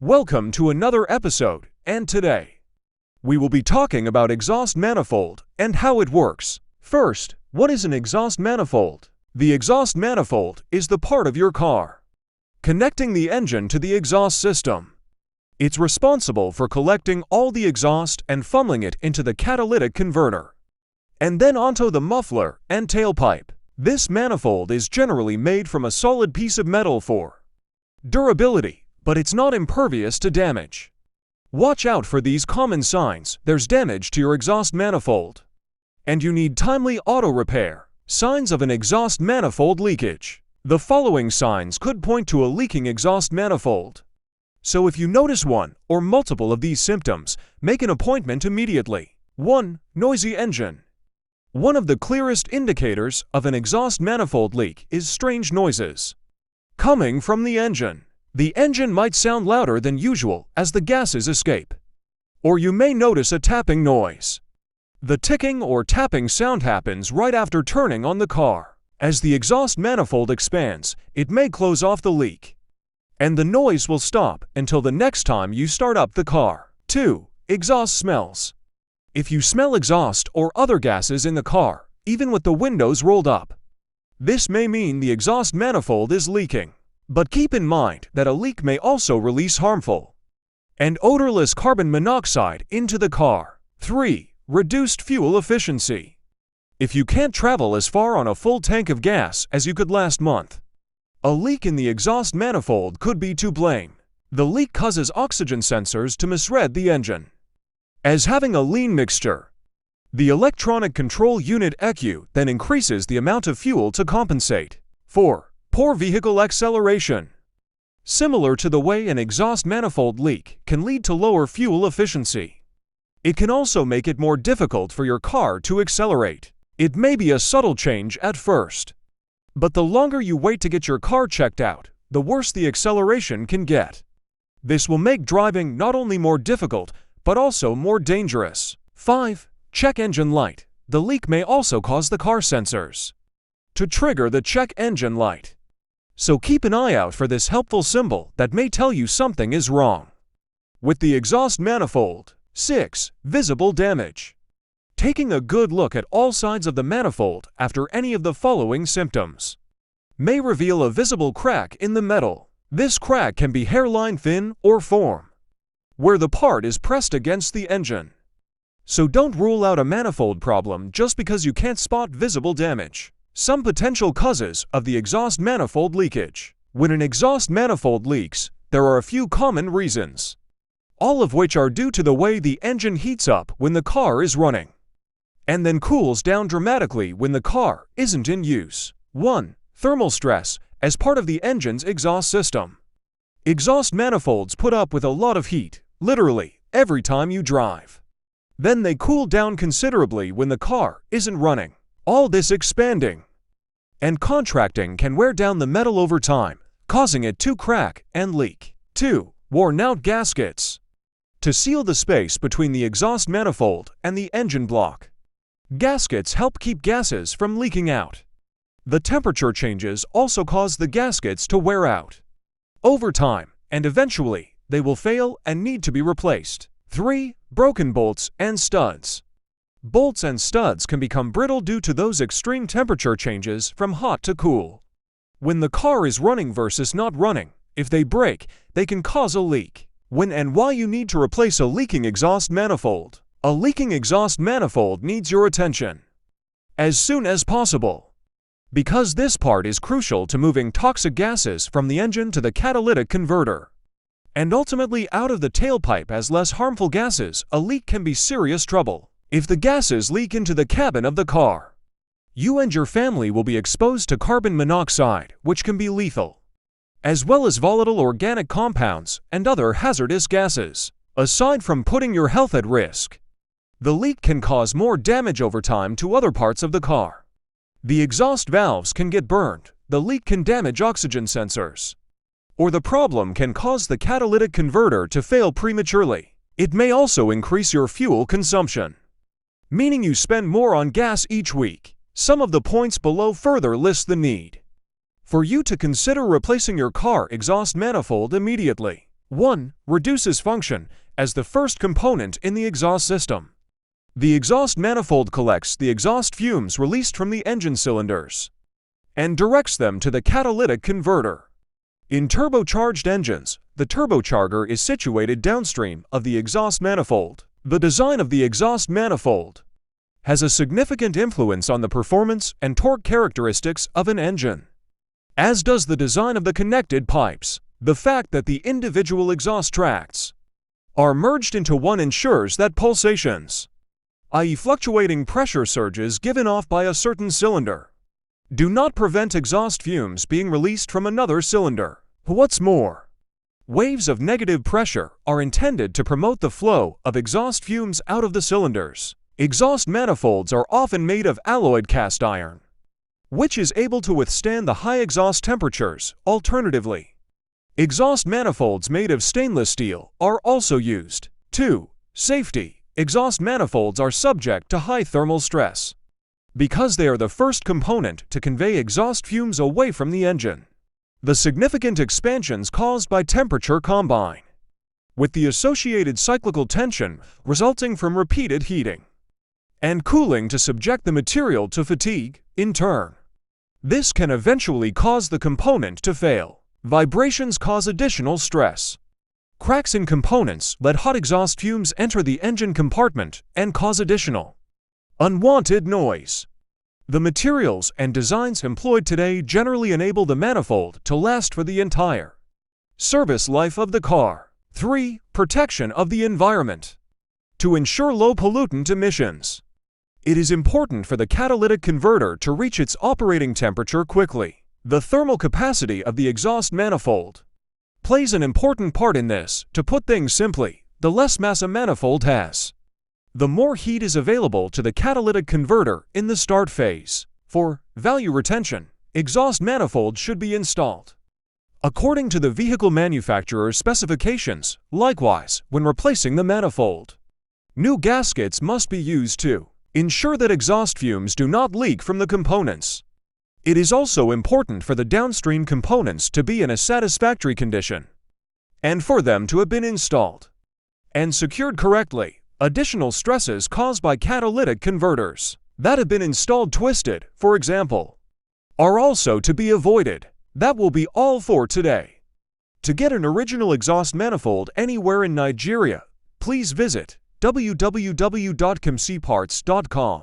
Welcome to another episode, and today we will be talking about exhaust manifold and how it works. First, what is an exhaust manifold? The exhaust manifold is the part of your car connecting the engine to the exhaust system. It's responsible for collecting all the exhaust and funneling it into the catalytic converter, and then onto the muffler and tailpipe. This manifold is generally made from a solid piece of metal for durability, but it's not impervious to damage. Watch out for these common signs. There's damage to your exhaust manifold, and you need timely auto repair. Signs of an exhaust manifold leakage. The following signs could point to a leaking exhaust manifold. So if you notice one or multiple of these symptoms, make an appointment immediately. 1. Noisy engine. One of the clearest indicators of an exhaust manifold leak is strange noises coming from the engine. The engine might sound louder than usual as the gases escape, or you may notice a tapping noise. The ticking or tapping sound happens right after turning on the car. As the exhaust manifold expands, it may close off the leak, and the noise will stop until the next time you start up the car. 2. Exhaust smells. If you smell exhaust or other gases in the car, even with the windows rolled up, this may mean the exhaust manifold is leaking. But keep in mind that a leak may also release harmful and odorless carbon monoxide into the car. 3. Reduced fuel efficiency. If you can't travel as far on a full tank of gas as you could last month, a leak in the exhaust manifold could be to blame. The leak causes oxygen sensors to misread the engine as having a lean mixture. The electronic control unit ECU then increases the amount of fuel to compensate. 4. Poor vehicle acceleration. Similar to the way an exhaust manifold leak can lead to lower fuel efficiency, it can also make it more difficult for your car to accelerate. It may be a subtle change at first, but the longer you wait to get your car checked out, the worse the acceleration can get. This will make driving not only more difficult, but also more dangerous. 5. Check engine light. The leak may also cause the car sensors to trigger the check engine light. So keep an eye out for this helpful symbol that may tell you something is wrong with the exhaust manifold. 6. Visible damage. Taking a good look at all sides of the manifold after any of the following symptoms may reveal a visible crack in the metal. This crack can be hairline thin or form where the part is pressed against the engine. So don't rule out a manifold problem just because you can't spot visible damage. Some potential causes of the exhaust manifold leakage. When an exhaust manifold leaks, there are a few common reasons, all of which are due to the way the engine heats up when the car is running, and then cools down dramatically when the car isn't in use. 1. Thermal stress as part of the engine's exhaust system. Exhaust manifolds put up with a lot of heat, literally, every time you drive. Then they cool down considerably when the car isn't running. All this expanding and contracting can wear down the metal over time, causing it to crack and leak. 2. Worn-out gaskets. To seal the space between the exhaust manifold and the engine block, gaskets help keep gases from leaking out. The temperature changes also cause the gaskets to wear out over time, and eventually they will fail and need to be replaced. 3. Broken bolts and studs. Bolts and studs can become brittle due to those extreme temperature changes from hot to cool. When the car is running versus not running, if they break, they can cause a leak. When and why you need to replace a leaking exhaust manifold. A leaking exhaust manifold needs your attention as soon as possible, because this part is crucial to moving toxic gases from the engine to the catalytic converter, and ultimately out of the tailpipe as less harmful gases. A leak can be serious trouble. If the gases leak into the cabin of the car, you and your family will be exposed to carbon monoxide, which can be lethal, as well as volatile organic compounds and other hazardous gases. Aside from putting your health at risk, the leak can cause more damage over time to other parts of the car. The exhaust valves can get burned, the leak can damage oxygen sensors, or the problem can cause the catalytic converter to fail prematurely. It may also increase your fuel consumption, meaning you spend more on gas each week. Some of the points below further list the need for you to consider replacing your car exhaust manifold immediately. 1. Reduces function as the first component in the exhaust system. The exhaust manifold collects the exhaust fumes released from the engine cylinders and directs them to the catalytic converter. In turbocharged engines, the turbocharger is situated downstream of the exhaust manifold. The design of the exhaust manifold has a significant influence on the performance and torque characteristics of an engine, as does the design of the connected pipes. The fact that the individual exhaust tracts are merged into one ensures that pulsations, i.e. fluctuating pressure surges given off by a certain cylinder, do not prevent exhaust fumes being released from another cylinder. What's more, waves of negative pressure are intended to promote the flow of exhaust fumes out of the cylinders. Exhaust manifolds are often made of alloyed cast iron, which is able to withstand the high exhaust temperatures. Alternatively, exhaust manifolds made of stainless steel are also used. 2. Safety. Exhaust manifolds are subject to high thermal stress because they are the first component to convey exhaust fumes away from the engine. The significant expansions caused by temperature combine with the associated cyclical tension resulting from repeated heating and cooling to subject the material to fatigue. In turn, this can eventually cause the component to fail. Vibrations cause additional stress. Cracks in components let hot exhaust fumes enter the engine compartment and cause additional unwanted noise. The materials and designs employed today generally enable the manifold to last for the entire service life of the car. 3. Protection of the environment. To ensure low pollutant emissions, it is important for the catalytic converter to reach its operating temperature quickly. The thermal capacity of the exhaust manifold plays an important part in this. To put things simply, the less mass a manifold has, the more heat is available to the catalytic converter in the start phase. For value retention, exhaust manifolds should be installed according to the vehicle manufacturer's specifications. Likewise, when replacing the manifold, new gaskets must be used to ensure that exhaust fumes do not leak from the components. It is also important for the downstream components to be in a satisfactory condition and for them to have been installed and secured correctly. Additional stresses caused by catalytic converters that have been installed twisted, for example, are also to be avoided. That will be all for today. To get an original exhaust manifold anywhere in Nigeria, please visit www.kamsiparts.com.